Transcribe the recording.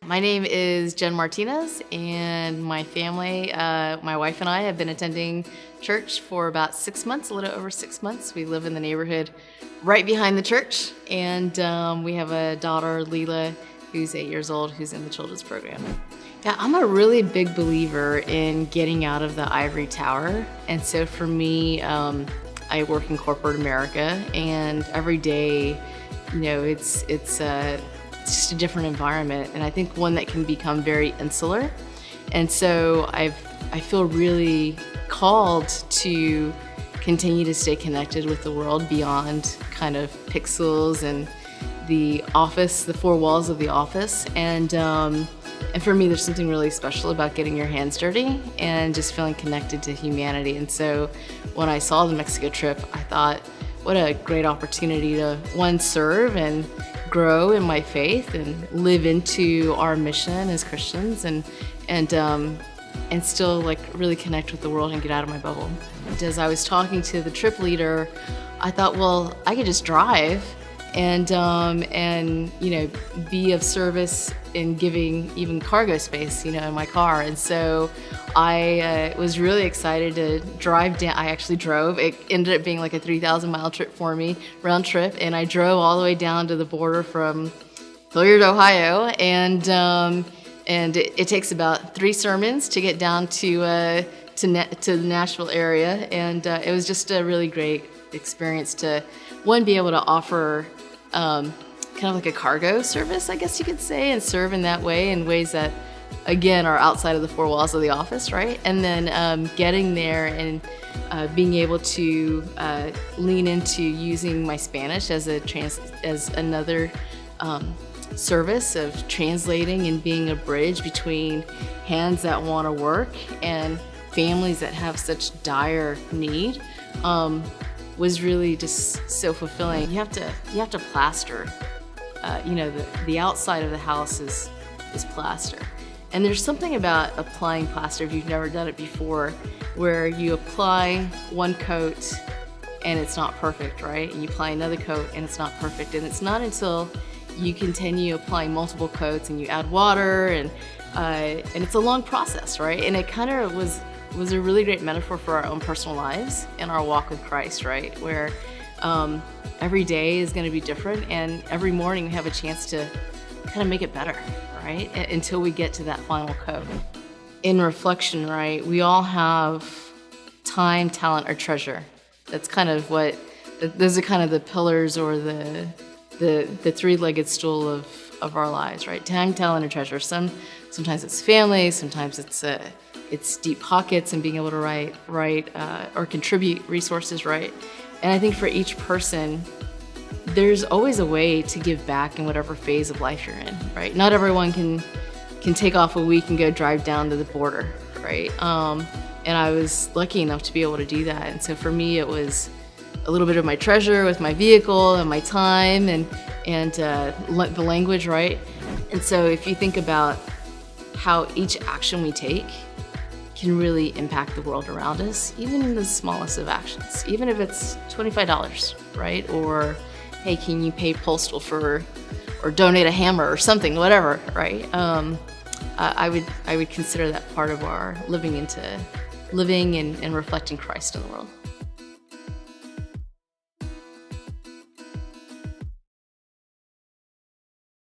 My name is Jen Martinez, and my family, my wife and I have been attending church for about 6 months, a little over 6 months. We live in the neighborhood right behind the church, and we have a daughter, Leela, who's 8 years old, who's in the children's program. Yeah, I'm a really big believer in getting out of the ivory tower, and so for me, I work in corporate America, and every day, it's just a different environment, and I think one that can become very insular. And so I feel really called to continue to stay connected with the world beyond kind of pixels and the office, the four walls of the office. And for me, there's something really special about getting your hands dirty and just feeling connected to humanity. And so when I saw the Mexico trip, I thought, what a great opportunity to, one, serve and grow in my faith and live into our mission as Christians, and still really connect with the world and get out of my bubble. And as I was talking to the trip leader, I thought, well, I could just drive and be of service in giving even cargo space, in my car. And so I was really excited to drive down. I actually drove. It ended up being like a 3,000-mile trip for me, round trip, and I drove all the way down to the border from Hilliard, Ohio, and it takes about 3 sermons to get down to the Nashville area, and it was just a really great experience to, one, be able to offer kind of like a cargo service, I guess you could say, and serve in that way, in ways that, again, are outside of the four walls of the office, right? And then getting there and being able to lean into using my Spanish as another service of translating and being a bridge between hands that want to work and families that have such dire need, was really just so fulfilling. You have to plaster. The outside of the house is plaster. And there's something about applying plaster, if you've never done it before, where you apply one coat and it's not perfect, right? And you apply another coat and it's not perfect. And it's not until you continue applying multiple coats and you add water, and it's a long process, right? And it kind of was a really great metaphor for our own personal lives and our walk with Christ, right? Where every day is going to be different, and every morning we have a chance to kind of make it better, right? Until we get to that final coat. In reflection, right, we all have time, talent, or treasure. That's kind of those are kind of the pillars, or the three-legged stool of our lives, right? Time, talent, or treasure. Sometimes it's family, sometimes it's deep pockets and being able to write or contribute resources, right? And I think for each person, there's always a way to give back in whatever phase of life you're in, right? Not everyone can take off a week and go drive down to the border, right? And I was lucky enough to be able to do that. And so for me, it was a little bit of my treasure with my vehicle and my time and the language, right? And so if you think about how each action we take can really impact the world around us, even in the smallest of actions, even if it's $25, right? Or, hey, can you pay postal or donate a hammer or something, whatever, right? I would consider that part of our living and reflecting Christ in the world.